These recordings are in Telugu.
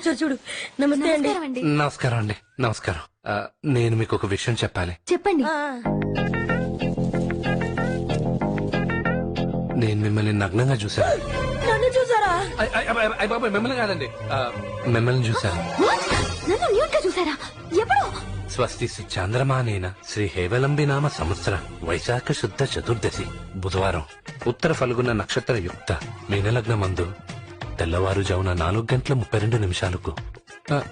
వచ్చారు చూడు. నమస్తే అండి. నమస్కారం అండి. నమస్కారం. నేను మీకు ఒక విషయం చెప్పాలి. చెప్పండి. నేను మిమ్మల్ని నగ్నంగా చూశాను. నన్ను చూసారా? మిమ్మల్ని కాదండి, మిమ్మల్ని చూశాను. నన్ను న్యూట్ గా చూసారా? ఎప్పుడు? స్వస్తి చాంద్రమానేన శ్రీ హేవలంబి నామ సంవత్సర వైశాఖ శుద్ధ చతుర్దశి బుధవారం ఉత్తర ఫల్గుణ నక్షత్ర యుక్త మీనలగ్న మందు తెల్లవారుజామున 4:32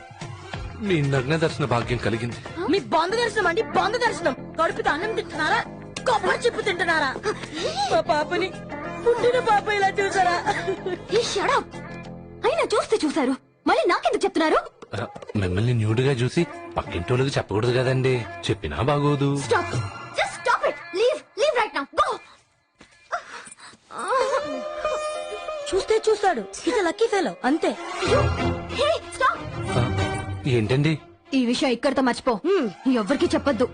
మీ నగ్న దర్శన భాగ్యం కలిగింది. మీ బంధు దర్శనం అండి, బంధు దర్శనం. కడుపుతో అన్నం తింటున్నారా, కొబ్బరి చిప్పు తింటున్నారా? మా పాపని, పుట్టిన పాప ఇలా చూసారా? అయినా చూస్తే చూసారు, మళ్ళీ నాకెందుకు చెప్తున్నారు? మిమ్మల్ని న్యూడ్గా చూసి పక్కింటోళ్ళకి చెప్పకూడదు కదండి. చెప్పినా బాగోదు. Stop, just stop it. Leave right now, go. చూస్తే చూస్తాడు, ఇది లక్కీ ఫెలో, అంతే. హే స్టాప్. ఏంటండి ఈ విషయం ఇక్కడితో మర్చిపో. ఎవ్వరికి చెప్పొద్దు.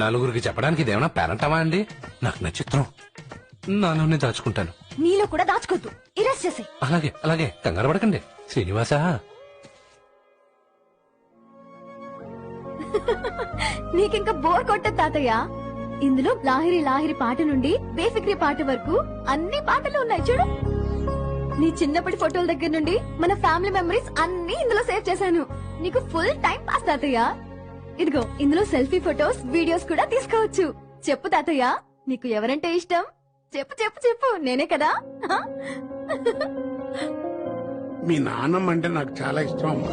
నలుగురికి చెప్పడానికి ఇదేమన్నా పేరంటమా అండి? నాకు నచ్చిత్రం, నాలోనే దాచుకుంటాను. నీలో కూడా దాచుకోద్దు, ఇరెస్ట్ చేసే. అలాగే అలాగే, కంగారు పడకండి శ్రీనివాస. నీకింకా బోర్ కొట్టదు తాతయ్య. ఇందులో లాహిరి లాహిరి పాట నుండి బేఫిక్రీ పాట వరకు అన్ని పాటలు ఉన్నాయి చూడు. నీ చిన్నప్పటి ఫోటోల దగ్గర నుండి మన ఫ్యామిలీ మెమరీస్ అన్ని ఇందులో సేవ్ చేశాను. నీకు ఫుల్ టైం పాస్ తాతయ్య. ఇదిగో ఇందులో సెల్ఫీ ఫోటోస్, వీడియోస్ కూడా తీసుకోవచ్చు. చెప్పు తాతయ్య, నీకు ఎవరంటే ఇష్టం? చెప్పు చెప్పు చెప్పు, నేనే కదా. మీ నాన్నమ్మ అంటే నాకు చాలా ఇష్టం అమ్మా.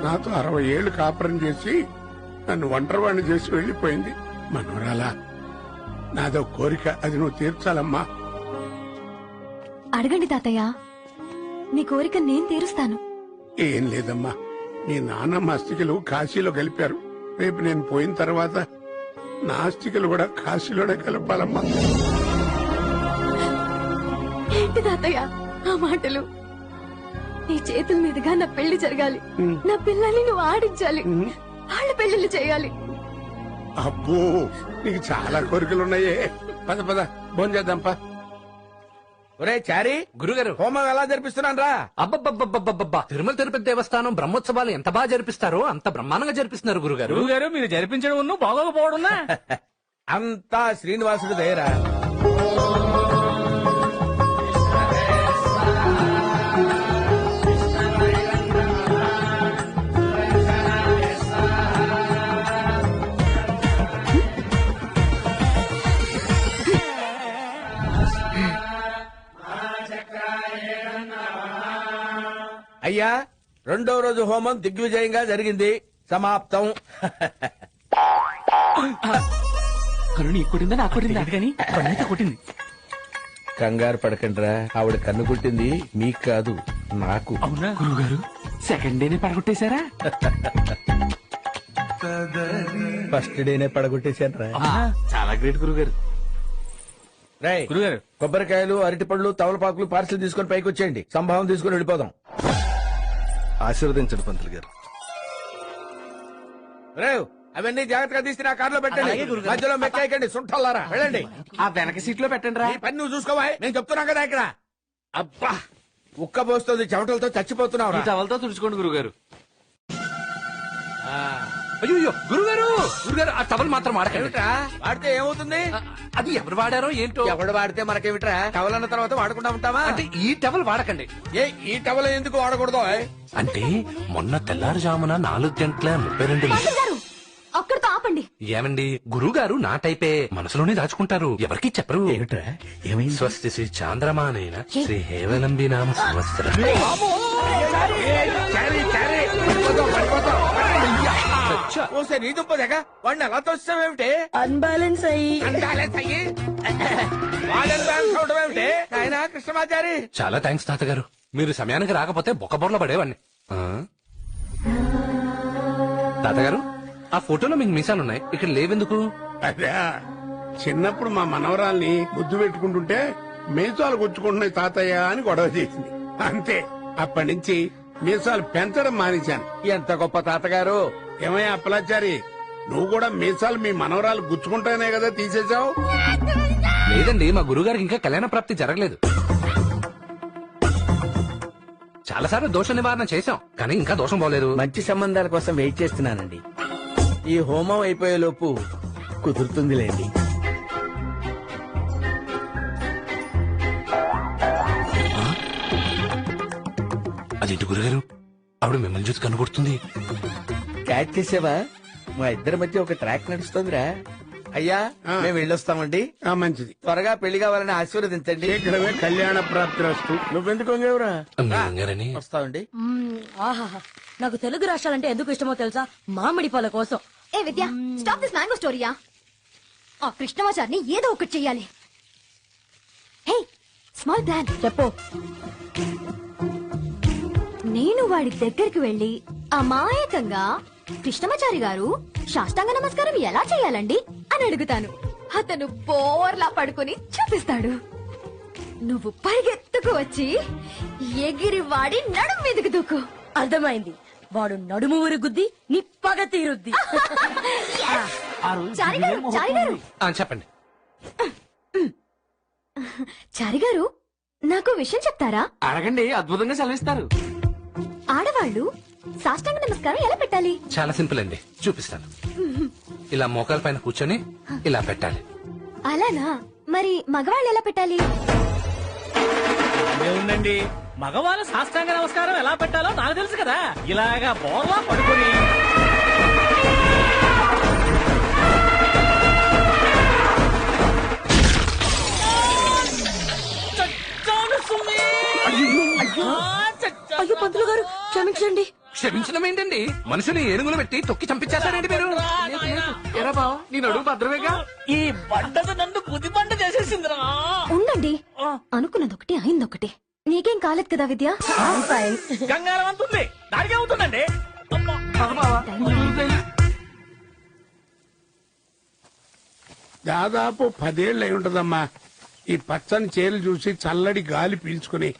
నాతో 60 ఏళ్లు కాపురం చేసి నన్ను ఒంటరివాణ్ణి చేసి వెళ్లిపోయింది. మనవరాలా, నాదో కోరిక, అది నువ్వు తీర్చాలమ్మా. అడగండి తాతయ్య, నీ కోరిక నేను తీరుస్తాను. ఏం లేదమ్మా, మీ నాన్నమ్మ అస్థికలు కాశీలో కలిపారు. రేపు నేను పోయిన తర్వాత నా అస్థికలు కూడా కాశీలోనే కలపాలమ్మా. ఏంటి తాతయ్య ఆ మాటలు? నీ చేతుల మీదుగా నా పెళ్లి జరగాలి. నా పిల్లల్ని నువ్వు ఆడించాలి, వాళ్ళ పెళ్లిళ్ళు చేయాలి. అబ్బో, నీకు చాలా కోరికలున్నాయే. పద పద, భోంచేద్దాంపా. ఒరే చారీ, గురుగారు, హోమం ఎలా జరిపిస్తున్నాను రా? అబ్బబ్బబ్బబ్బబ్బబ్బా, తిరుమల తిరుపతి దేవస్థానం బ్రహ్మోత్సవాలు ఎంత బాగా జరిపిస్తారో అంత బ్రహ్మాండంగా జరిపిస్తున్నారు గురుగారు. గురుగారు, మీరు జరిపించడం బాగోకపోవడం అంతా శ్రీనివాసుడు దయరా. అయ్యా, 2వ రోజు హోమం దిగ్విజయంగా జరిగింది. సమాప్తం. కన్ను కొట్టిందా నాకు కొట్టిందా కానీ కొట్టింది. కంగారు పడకండిరా, ఆవిడ కన్ను కొట్టింది మీకు కాదు, నాకు. అవునా గురుగారు? సెకండ్ డేనే పడగొట్టేశారా? ఫస్ట్ డేనే పడగొట్టేశాను రా. చాలా గ్రేట్ గురుగారు. రై గురుగారు, కొబ్బరికాయలు, అరటి పళ్ళు, తవలపాకులు పార్సల్ తీసుకుని పైకి వచ్చేయండి. సంభావం తీసుకుని వెళ్ళిపోదాం. ఆశీర్వదించండి పంతులు గారు. రేవ్, అవన్నీ జాగ్రత్తగా తీసి నా కారులో పెట్టండి. మధ్యలో మెక్కాయకండి, సుంఠల్లారా. వెళ్ళండి. ఆ వెనక సీట్ లో పెట్టండి రా. ఈ పని నువ్వు చూసుకోవా, నేను చెప్తున్నా కదా ఇక్కడ. అబ్బా, ఉక్క పోస్తుంది, చెమటలతో చచ్చిపోతున్నావు. టవల్తో తుడుచుకోండి గురుగారు. అయ్యో గురుగారు, గురుగారు ఆ టవల్ మాత్రం వాడకండి. వాడితే ఏమవుతుంది? అది ఎవరు వాడారో ఏంటో. ఎవడు వాడితే మనకేమిట్రా? టవల్ అన్న తర్వాత వాడకుండా ఉంటామా? అంటే ఈ టవల్ వాడకండి. ఈ టవల్ ఎందుకు వాడకూడదు? అంటే మొన్న తెల్లారుజామున 4:32 అక్కడితో ఆపండి. ఏమండి, గురుగారు నా టైపే, మనసులోనే దాచుకుంటారు, ఎవరికి చెప్పరు. స్వస్తి శ్రీ చాంద్రమానేన శ్రీ హేవలంబి నామ సంవత్సర. నీ దుప్పదగా వాడిని ఎలా తోస్తావేమిటి? అన్బాలెన్స్ అయ్యి వాడేమిటి ఆయన కృష్ణమాచారి. చాలా థ్యాంక్స్ తాతగారు, మీరు సమయానికి రాకపోతే బొక్కబొర్ల పడేవాడిని. తాతగారు, ఆ ఫోటోలో మీకు మీసాలున్నాయి, ఇక్కడ లేవెందుకు? అదే, చిన్నప్పుడు మా మనవరాల్ని ముద్దు పెట్టుకుంటుంటే మీసాలు గుచ్చుకుంటున్నాయి తాతయ్య అని గొడవ చేసింది. అంతే, అప్పటి నుంచి మీసాలు పెంచడం మానేశాను. ఎంత గొప్ప తాతగారు. ఏమయ్యా అప్పలాచారి, నువ్వు కూడా మీసాలు మీ మనవరాలు గుచ్చుకుంటానే కదా తీసేశావు? లేదండి, మా గురుగారికి ఇంకా కళ్యాణ ప్రాప్తి జరగలేదు. చాలాసార్లు దోష నివారణ చేశాం కానీ ఇంకా దోషం పోలేదు. మంచి సంబంధాల కోసం వెయిట్ చేస్తున్నానండి. ఈ హోమం అయిపోయే లోపు కుదురుతుందిలేండి. అదేంటి గురుగారు ఆవిడ మిమ్మల్ని చూసి కనుగొడుతుంది. క్యాచ్ చేసావా? మా ఇద్దరి మధ్య ఒక ట్రాక్ నడుస్తుందిరా. అయ్యా మేము వెళ్ళొస్తామండి. మంచిది. త్వరగా పెళ్లి కావాలని ఆశీర్వదించండి. శీఘ్రమే కళ్యాణ ప్రాప్తి వస్తు. నువ్వెందుకు వంగేవురా? వంగారని వస్తామండి. ఆహాహా నాకు తెలుగు రాష్ట్రాలంటే ఎందుకు ఇష్టమో తెలుసా? మామిడి పళ్ళ కోసం. ఏ విద్య, స్టాప్ దిస్ మ్యాంగో స్టోరీయా. ఆ కృష్ణమాచారిని ఏదో ఒకటి చెయ్యాలి. హే, స్మాల్ ప్లాన్. చెప్పు. నేను వాడి దగ్గరికి వెళ్లి అమాయకంగా కృష్ణమాచారి గారు సాష్టాంగ నమస్కారం ఎలా చేయాలండి అని అడుగుతాను. అతను బోర్లా పడుకుని చూపిస్తాడు. నువ్వు పరిగెత్తుకు వచ్చి ఎగిరి వాడి నడుం మీదకి దూకు. అర్థమైంది. వాడు నడుము ఊరుగుద్ది, నీ పగ తీరుద్ది. చారి గారు, చారి గారు, చెప్పండి. చారి గారు, నాకు విషయం చెప్తారా? అడగండి, అద్భుతంగా సెలవిస్తారు. ఆడవాళ్ళు సాష్టాంగ నమస్కారం ఎలా పెట్టాలి? చాలా సింపుల్ అండి, చూపిస్తాను. ఇలా మోకాల పైన కూర్చొని ఇలా పెట్టాలి. అలానా? మరి మగవాళ్ళు ఎలా పెట్టాలి? ఏముందండి, మగవాళ్ళ సాష్టాంగ నమస్కారం ఎలా పెట్టాలో నాకు తెలుసు కదా. ఇలాగా బోర్లా పడుకొని అయ్యో పంతులు గారు క్షమించండి. క్షమించడం ఏంటండి? మనుషుని ఏనుగులు పెట్టి తొక్కి చంపించేస్తారండి మీరు. ఎరా బావ, నీ నడుము భద్రమేగా. ఈ బండది నన్ను బుద్ధి బండ చేసేసిందిరా. ఉండండి, అనుకున్నదొకటి అయిందొకటి. నీకేం కాలేదు కదా విద్య? గంగారం అంతుంది, దానికే అవుతుందండి. దాదాపు 10 ఏళ్ళు అయి ఉంటదమ్మా ఈ పచ్చని చేలు చూసి చల్లడి గాలి పీల్చుకుని.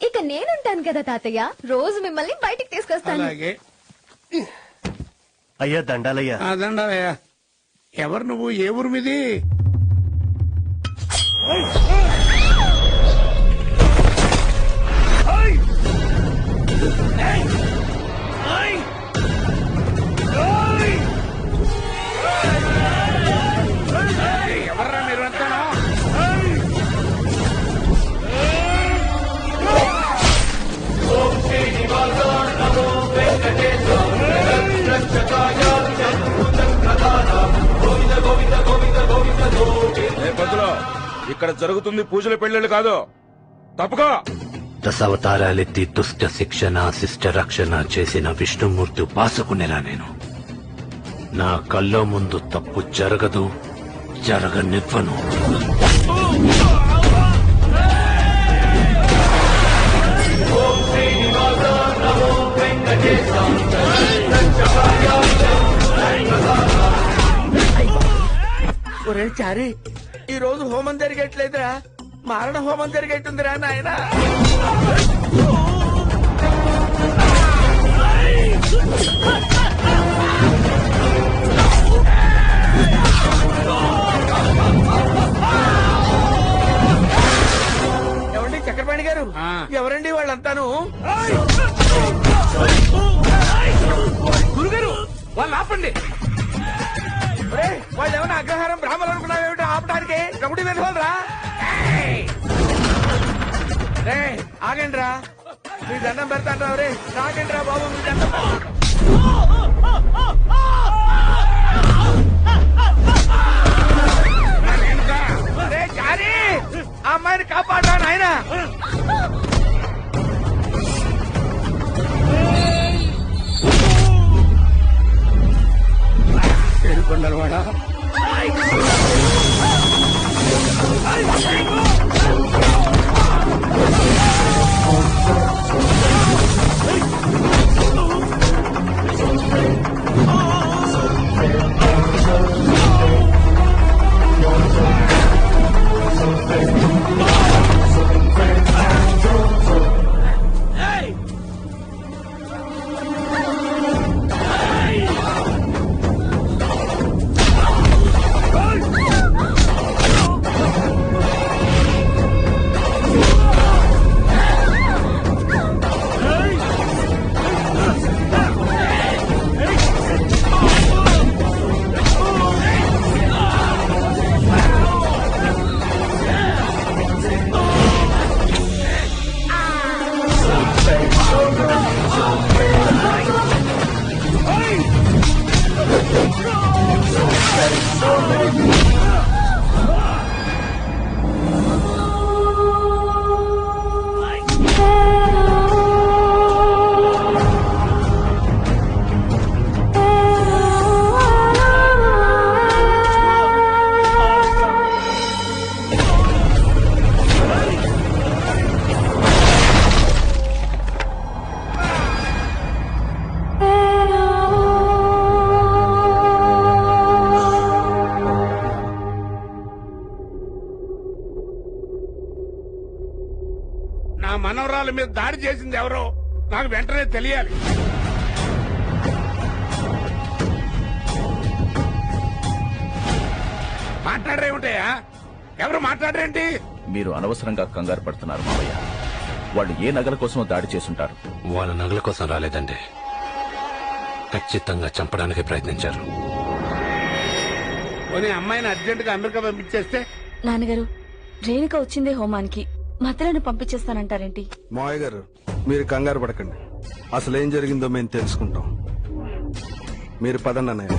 ఇక నేనుంటాను కదా తాతయ్య, రోజు మిమ్మల్ని బయటికి తీసుకొస్తాను. అలాగే. అయ్యా దండాలయ్యా. దండాలయ్యా. ఎవరు నువ్వు? ఏ ఊరు మీది? ఎవర్రా మీరు అంటాను? ఇక్కడ జరుగుతుంది పూజల పెళ్లిళ్ళు కాదు, తప్పుకో. దశావతారాలెత్తి దుష్ట శిక్షణ శిష్ట రక్షణ చేసిన విష్ణుమూర్తి ఉపాసకునేలా నేను. నా కల్లో ముందు తప్పు జరగదు, జరగనివ్వను. ఒరే చారి, ఈ రోజు హోమం జరిగేట్లేదురా, మారణ హోమం జరిగేట్టుందిరా నాయన. ఎవండి చక్రపాణి గారు, ఎవరండి వాళ్ళంతాను? గురుగారు వాళ్ళు ఆపండి. వాళ్ళు ఏమైనా అగ్రహారం బ్రాహ్మణులు అనుకున్నావేమిటి ఆపడానికి? కమిటీ వెళ్ళరా. రే ఆగండి రా, మీ దండం పెడతాండ్రా. రే ఆగండి రా బాబు, మీ దండం. రే చారి, ఆ అమ్మాయిని కాపాడరా నాయనా. కొండలవాడా నా మనవరాల మీద దాడి చేసింది ఎవరో నాకు వెంటనే తెలియాలి. మాట్లాడరేమిటయా? ఎవరు మాట్లాడరేంటి? మీరు అనవసరంగా కంగారు పడుతున్నారు మావయ్య. వాళ్ళు ఏ నగల కోసం దాడి చేసుంటారు. వాళ్ళ నగల కోసం రాలేదండి, ఖచ్చితంగా చంపడానికి ప్రయత్నించారు. పోనీ అమ్మాయిని అర్జెంట్ గా అమెరికా పంపించేస్తే? నాన్నగారు, రేణుక వచ్చిందే హోమానికి, మతలను పంపించేస్తానంటారేంటి? మావయ్య గారు, మీరు కంగారు పడకండి. అసలు ఏం జరిగిందో మేము తెలుసుకుంటాం. మీరు పదండి అన్నయ్య.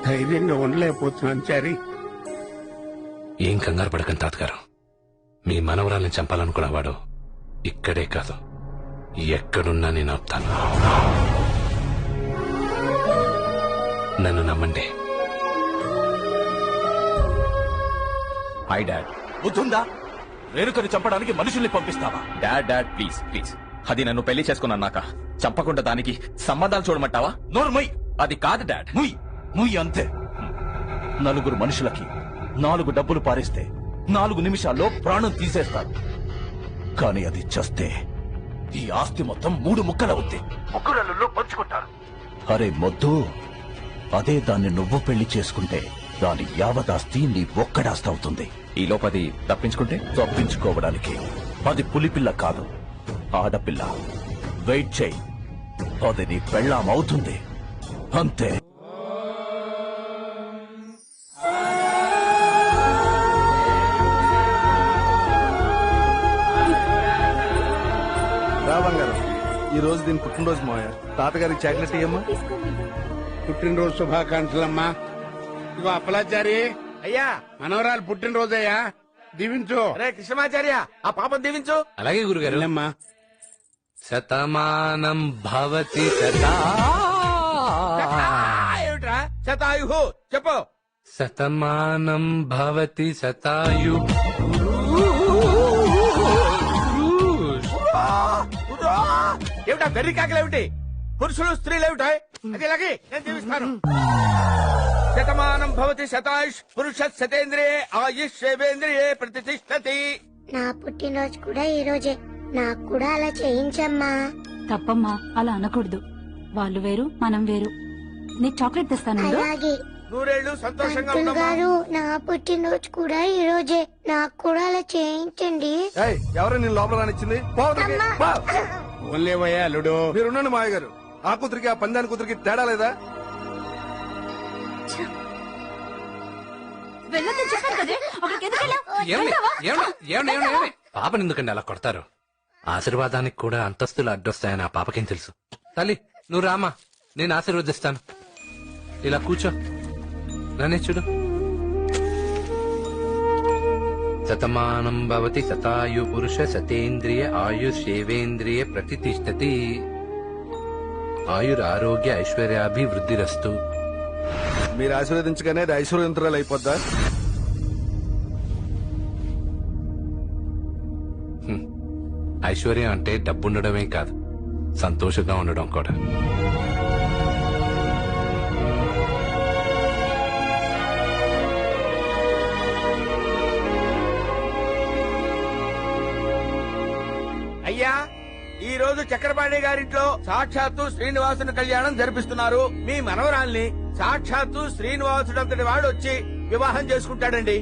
ధైర్యంగా ఉండలేకపోతున్నాను చారి. ఏం కంగారు పడకండి తాతగారు. మీ మనవరాల్ని చంపాలనుకున్నవాడు ఇక్కడే కాదు, ఎక్కడున్నా నేను ఆపుతాను. నన్ను నమ్మండి. Hi dad. బుద్ధుందా? రేణుకని చంపడానికి మనుషుల్ని పంపిస్తావా? Dad dad please please. అది నన్ను పెళ్లి చేసుకున్నాక చంపకుండా దానికి సంబంధాలు చూడమంటావా? నోర్మయ్. అది కాదు డాడ్. ముయ్ ముయ్ అంతే. నలుగురు మనుషులకి 4 డబ్బులు పారేస్తే 4 నిమిషాల్లో ప్రాణం తీసేస్తారు. కానీ అది చస్తే ఈ ఆస్తి మొత్తం 3 ముక్కలవుద్ది. ముగ్గురల్లో పంచుకుంటారు. అరే మొద్దు, అదే దాన్ని నువ్వు పెళ్లి చేసుకుంటే దాని యావదాస్తి నీ ఒక్కడాస్తి అవుతుంది. ఈ లోపది తప్పించుకుంటే తప్పించుకోవడానికి అది పులిపిల్ల కాదు, ఆడపిల్ల. వెయిట్ చేయి, అది నీ పెళ్ళాం అవుతుంది అంతే. రాబంగారు, ఈ రోజు దీని పుట్టినరోజు మావయ్య. తాతగారికి చాక్లెట్ ఇయ్యమ్మా. పుట్టినరోజు శుభాకాంక్షలమ్మా. ఇగో అప్పలాచారి, అయ్యా మనవరాలు పుట్టినరోజయ్యా, దీవించు. అరే కృష్ణమాచార్య, ఆ పాపం దీవించు. అలాగే గురుగారు. వెళ్ళమ్మా. శతమానం భవతి శతా. ఏమిట్రా శతాయుహు? చెప్పు. శతమానం భవతి శతాయు. ఏమిటా వెర్రి కాకలేమిటి? పురుషులు స్త్రీలు ఏమిటా? అది ఇలాగే నేను దీవిస్తాను. శతమానం భవతి శతాయుష్ పురుష శతేంద్రియే ఆయుష్ శేవేంద్రియే ప్రతిష్టతి. నా పుట్టినరోజు కూడా ఈ రోజే, నాకు కూడా అలా చేయించమ్మా. తప్పమ్మా, అలా అనకూడదు. వాళ్ళు వేరు, మనం వేరు. నీకు చాక్లెట్ తెస్తాను. అలాగే. నూరేళ్లు సంతోషంగా పంతులు ఉండమ్మా. గారు, నా పుట్టినరోజు కూడా ఈ రోజే, నాకు కూడా అలా చేయించండి. ఎవరు నేను లోపల రానిచ్చింది? ఓన్లేవయ్యా అల్లుడు. మీరున్నాను మావయ్య గారు. ఆ కూతురికి ఆ పందాని కూతురికి తేడా లేదా? వెళ్ళొద్దని చెప్పాను కదే, అక్కడికి ఎందుకు వెళ్ళావ్? పాపని ఎందుకండి అలా కొడతారు? ఆశీర్వాదానికి కూడా అంతస్తులు అడ్డొస్తాయని ఆ పాపకేం తెలుసు? తల్లి, నువ్వు రామా, నేను ఆశీర్వదిస్తాను. ఇలా కూర్చో, నన్నే చూడు. శతమానం భవతి శతాయు పురుష శతేంద్రియ ఆయుషేవేంద్రియ ప్రతిష్టతి. ఆయురారోగ్య ఐశ్వర్యాభివృద్ధిరస్తు. మీరు ఆశీర్వదించగానే అది ఐశ్వర్యంతరాలు అయిపోద్దా? ఐశ్వర్యం అంటే డబ్బుండడమే కాదు, సంతోషంగా ఉండడం కూడా. అయ్యా, ఈ రోజు చక్రపాణి గారింట్లో సాక్షాత్తు శ్రీనివాసుని కళ్యాణం జరిపిస్తున్నారు. మీ మనవరాల్ని సాక్షాత్తు శ్రీనివాసుడంతటి వాడు వచ్చి వివాహం చేసుకుంటాడండి.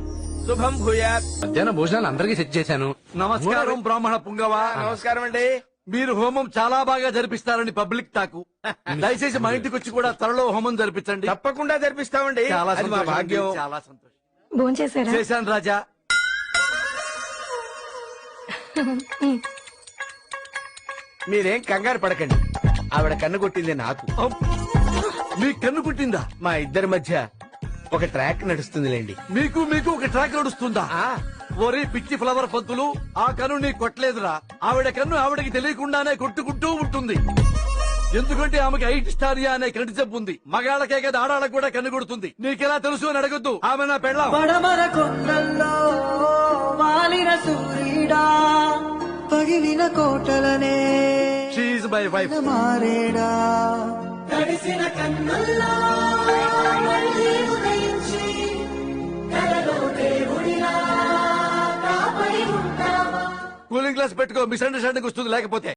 శుభం భూయాత్. మధ్యాహ్న భోజనాలు అందరికీ సెట్ చేశాను. నమస్కారం బ్రాహ్మణ పుంగవ. నమస్కారం అండి. మీరు హోమం చాలా బాగా జరిపిస్తారని పబ్లిక్ టాకు. దయచేసి మా ఇంటికి వచ్చి కూడా త్వరలో హోమం జరిపించండి. తప్పకుండా జరిపిస్తామండి. చాలా అది మా సంతోషం అండి, భాగ్యం. చాలా సంతోషం. భోంచేసారా? చేశాను రాజా. మీరేం కంగారు పడకండి. ఆవిడ కన్ను కొట్టింది నాకు. మీ కన్ను పుట్టిందా? మా ఇద్దరి మధ్య ఒక ట్రాక్ నడుస్తుందిలేండి. మీకు మీకు ఒక ట్రాక్ నడుస్తుందా? ఒరే పిచ్చి ఫ్లవర్ పంతులు, ఆ కన్ను నీ కొట్టలేదురా. ఆవిడ కన్ను ఆవిడకి తెలియకుండానే కొట్టుకుంటూ ఉంటుంది. ఎందుకంటే ఆమెకి ఐటిస్టారియా అనే కంటి జబ్బు ఉంది. మగాళ్ళకే కదా ఆడాళ్ళకు కూడా కన్ను కొడుతుంది. నీకెలా తెలుసు అని అడగొద్దు. ఆమె నా పెళ్ళాం. పడమర కొండల్లో వాలిన సూర్యుడా పగిలిన కోటలనే షీ ఈజ్ మై వైఫ్. మారేడా తడిసిన కన్నుల్లో మళ్ళీ ఉదయించి కలలో దేవుడిలా కాపరి ఉంటావా. కూలింగ్ గ్లాస్ పెట్టుకో, మిస్అండర్స్టాండింగ్ వస్తుంది లేకపోతే.